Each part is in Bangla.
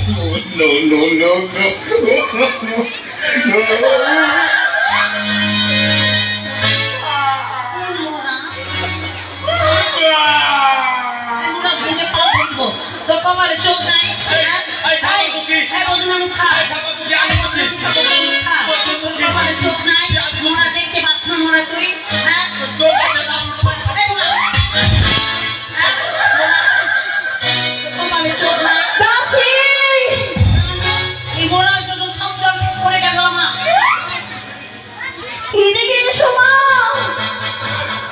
No, no, no, no. তোর কপালে চোখ নাই কপালে চোখ নাই মোরা দেখতে পাচ্ছ না মোরা তুই কপালে চোখ নাই এই মোরার জন্য সব জল পড়ে গেল আমার এদিকে এসো মা,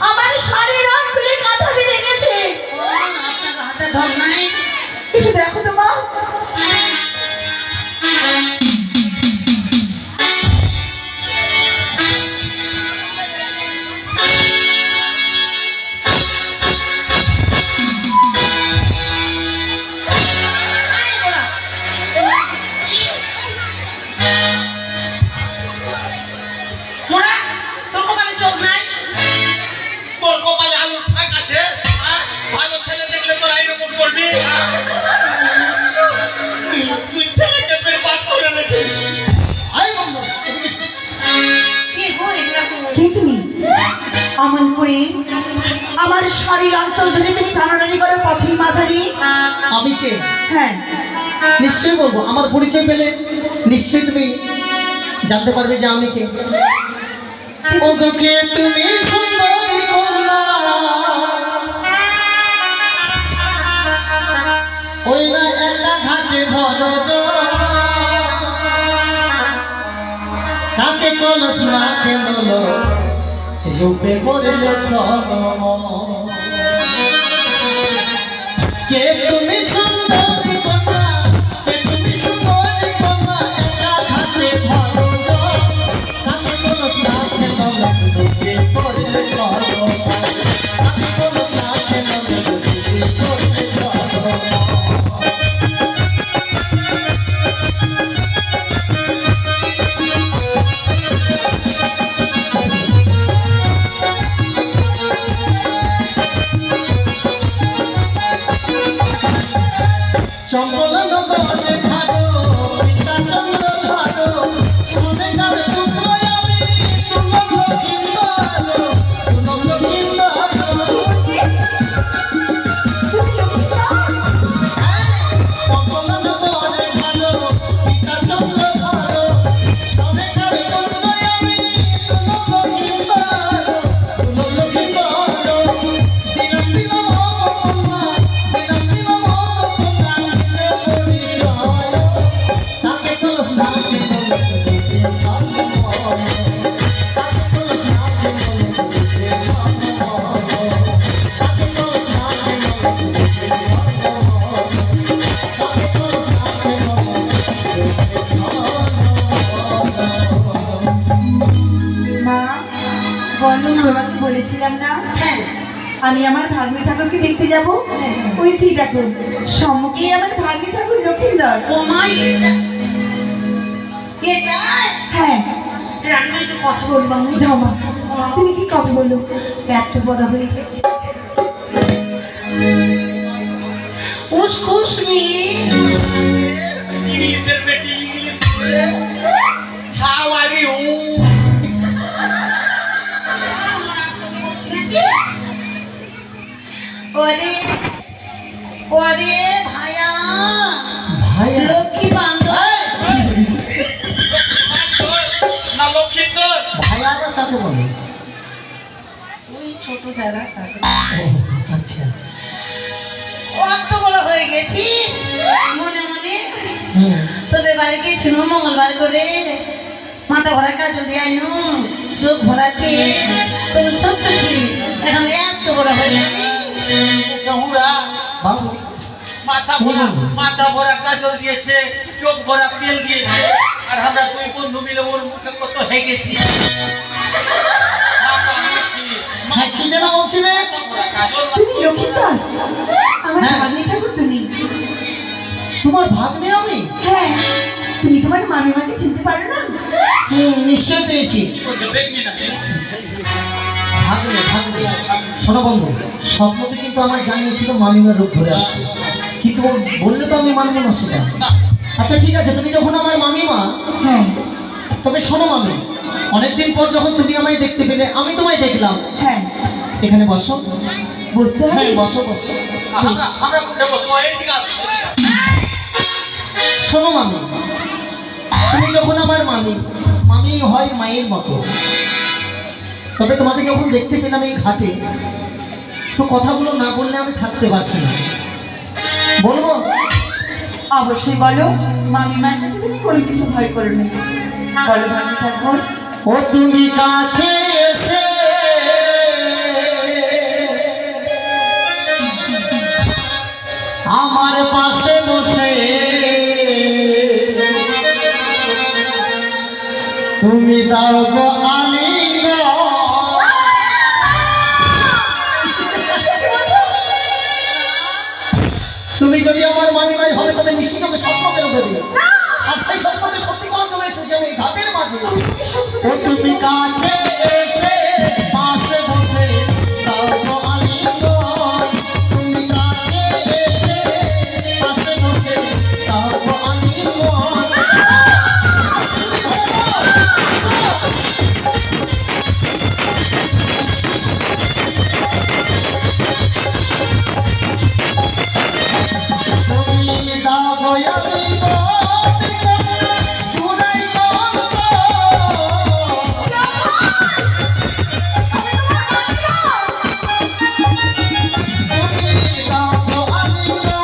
আমার শাড়ির রং তুলে কাঁথা বেঁধে গেছে। আপনার হাতে ধর নাই একটু দেখো তো মা। মোরা তোর কপালে চোখ নাই তোর কপালে আলু ফাঁক আছে ভালো ছেলে দেখলে তোরা এরকম করবি তুই ছেলেকে বেরবাদ করে রেখে কি হই এগুলা কে তুমি? আমল করে আমার শাড়ির অঞ্চল ধরে তুমি টানাটানি করে পথের মাঝারি। আমি কে? হ্যাঁ, নিশ্চয়ই বলবো। আমার পরিচয় পেলে নিশ্চয়ই তুমি জানতে পারবে যে আমি কে। ওকে তুমি সুন্দরী কন্যা, ওই না একটা ঘাটে ভরো কাকে কলস না কেন রূপে করলে ছলম। কে তুমি সুন্দরী কন্যা, কে তুমি সুন্দরী কন্যা, একটা ঘাটে ভরো কাকে কলস না কেন রূপে করলে ছলম। কাকে কলস না কেন রূপে করলে ছলম। চম্বল নগরে ভালো পিতা চন্দ্র ভালো শুনে যাবে পুত্র আমি তুলব লক্ষিন্দার চম্বল নগরে ভালো পিতা চন্দ্র ভালো শুনে যাবে পুত্র আমি তুলব লক্ষিন্দার দিলাম দিলাম ভগবান দিলাম দিলাম মা বলো না, তোমাকে বলেছিলাম না হ্যাঁ আমি আমার ভাগ্নি ঠাকুরকে দেখতে যাব। ওই ঠিক দেখো সম্মুখে আমার ভাগ্নি ঠাকুর লক্ষিন্দর। ও মা এটা হ্যাঁ, রান্না একটু কথা বলবো আমি যাও মা, তুমি কি কথা বলো? এত বড় হয়ে গেছে উসখুস নিয়ে ইংলিশের বেটি ইংলিশ বলে হাউ আর ইউ ওরে ওরে ভাইয়া ভাইয়া লক্ষ্মী বান্ধব না লক্ষিন্দর ভাইয়া আবার কাকে বলে? ওই ছোট দাদা তাকে আচ্ছা, অত বড় হয়ে গেছি মনে মনে হুম, তোদের বাড়ি গেছিল মঙ্গলবার করে মাথা ভরা কাজল দিয়ে আইনু চোখ ভরাতে তোর ছোট্ট ছিলিস এখন এত বড় হয়ে গেছি হুড়া বাবু মাথা ভরা কাজল দিয়েছে চোখ ভরা তেল দিয়েছে আর আমরা দুই বন্ধু মিলে ওর মুখে কত হেগেছি হ্যাঁ, কি যেন বলছিলে? তুমি লক্ষিন্দর, আমার হ্যাঁ। ভাগ্নি ঠাকুর তুমি। তোমার ভাগ্নে আমি? হ্যাঁ, তুমি তোমার মামিমাকে চিনতে পারো না? নিশ্চয় পেয়েছি। ভাগ্নে ভাগ্নে শোনো বন্ধু, স্বপ্নতে কিন্তু আমার জানিয়েছিল মামিমার রূপ ধরে আসছে, কিন্তু ও বললে তো আমি মানব না সেটা। আচ্ছা ঠিক আছে, তুমি যখন আমার মামিমা, হ্যাঁ তবে শোনো মামি, অনেকদিন পর যখন তুমি আমায় দেখতে পেলে, আমি তোমায় দেখলাম। হ্যাঁ এখানে বসো। বুঝতে হবে। হ্যাঁ বসো বসো। আমরা কোথায় বলবো? এইদিকে আসো। শোনো মামি, তুমি যখন আমার মামি, মামি হয় মায়ের মতো, তবে তোমাকে যখন দেখতে পেলাম এই ঘাটে, তো কথাগুলো না বললে আমি থাকতে পারছি না। বলবো? অবশ্যই বলো। মামি মায়ের কাছে তুমি কোনো কিছু ভয় করো না। বলো ভাবি ঠাকুর। ও তুমি কাছে এসে আমার পাশে বসে তুমি দাও গো আলিঙ্গন। তুমি যদি আমার মামিমাই হবে তবে নিশ্চয়ই তোকে স্বপ্ন কেন দেবে, আর সেই স্বপ্নকে সত্যি করে তুমি এসেছি আমি এই ঘাটের মাঝে। ও তুমি কাছে এসে পাশে বসে দাও গো আলিঙ্গন। তুমি কাছে এসে পাশে বসে দাও গো আলিঙ্গন। তুমি দাও গো আলিঙ্গন, চুড়াই গন্ধ। তুমি দাও গো আলিঙ্গন,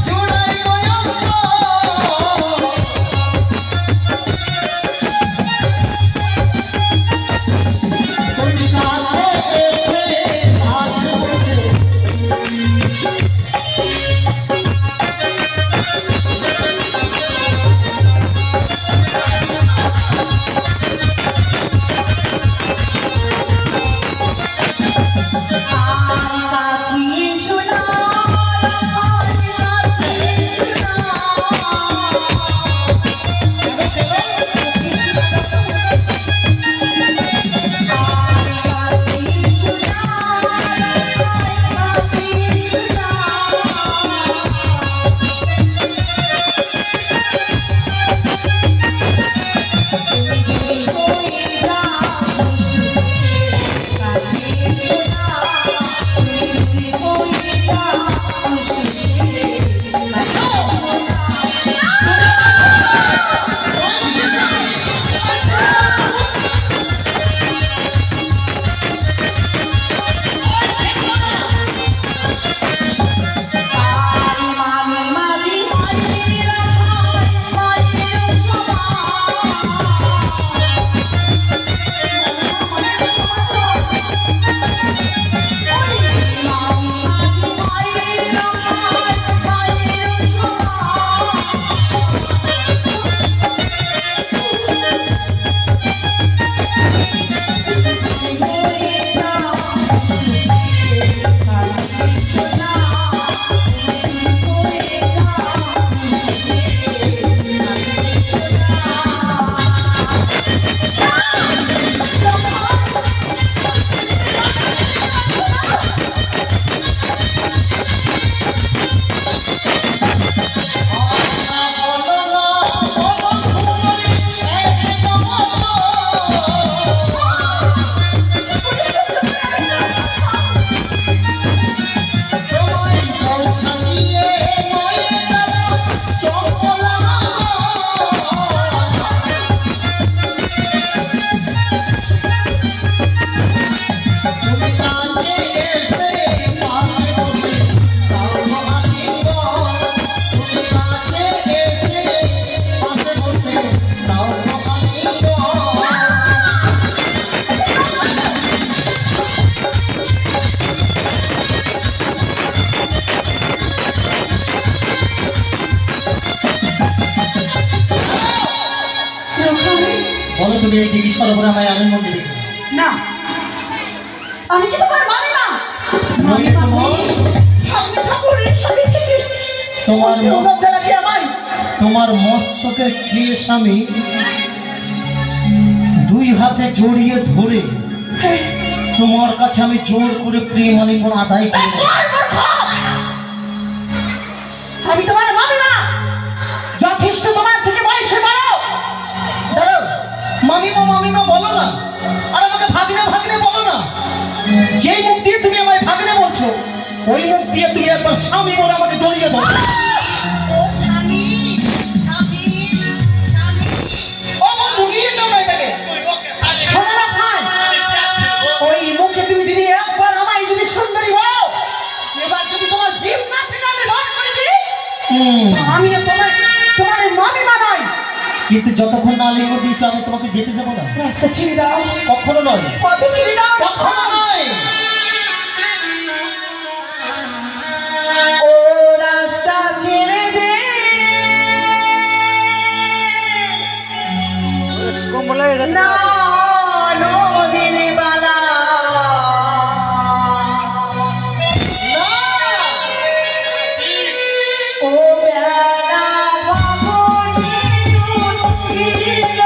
চুড়াই গন্ধ। তুমি কাছে এসে পাশে বসে বলো তুমি এই দেবী সরোবরে আমায় আনন্দ দেবে? না, আমি কি তোমার মামি না? মামি ভাবি ঠাকুরের সাথে ছিছি। তোমার মস্তকের কেশ আমি দুই হাতে জড়িয়ে ধরে তোমার কাছে আমি জোর করে প্রেম আলিঙ্গন আদায় করি। আমি তোমার মামি না, মামিমা বলো না, আর আমাকে ভাগ্নে বলো না। যেই মুখ দিয়ে তুমি আমায় ভাগ্নে বলছো, ওই মুখ দিয়ে তুমি একবার স্বামী বলে আমাকে জড়িয়ে ধরো। ও স্বামী, স্বামী, স্বামী। ও বন্ধু, নিয়ে যাও না এটাকে। শোনো না ভাই, ওই মুখে তুমি যদি একবার আমায় যদি সুন্দরী বলো, এবার যদি তোমার জিভ না ফেলে আমি বার করে দিই, আমি তোমার মামিমা নয়। কিন্তু যতক্ষণ না লিঙ্গ দিয়েছো আমি তোমাকে যেতে দেবো না। রাস্তা ছেড়ে দাও, কখনো নয়, পথ ছেড়ে দাও, কখনো নয়। ও রাস্তা ছেড়ে দে, না নদীর বালা, না ও বেলা ভবনে উঠিল।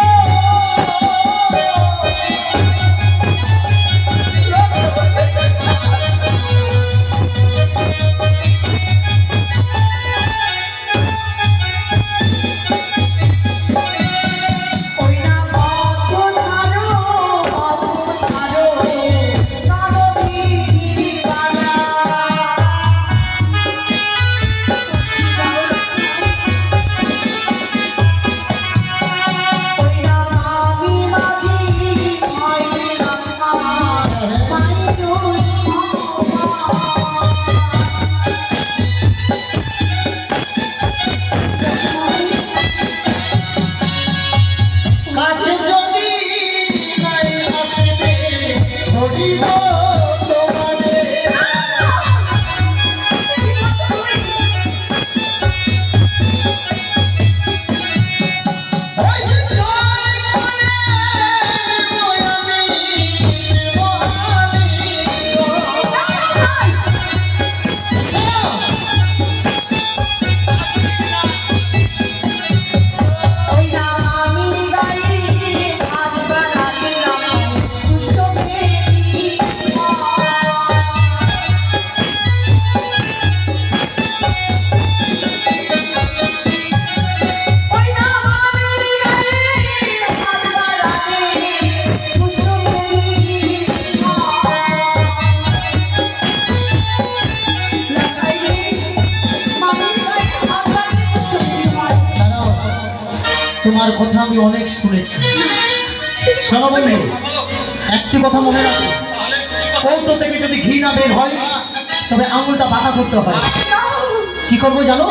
ওই না পথ ছাড়ো, পথ ছাড়ো, নদীর বালা। ওই না আমি মাঝি, হয় না মানুষ কাছে যদি নাই আসবে ধরিব তোমারে। ওই যে জয় করে আমি মহানি। ওই না আমি গাড়ি আজ বানালাম সুস্থ বেবি। ওই না আমি গাড়ি আজ বানালাম সুস্থ বেবি। লাগাই রে মামি গাড়ি আজ বানালাম সুস্থ বেবি। দাঁড়াও, তোমার কথা আমি অনেক শুনেছি। শোনো বন্ধু, একটি কথা মনে রাখো, কৌটো থেকে যদি ঘি না বের হয় তবে আঙুলটা বাঁকা করতে হয়। কি করবো জানো?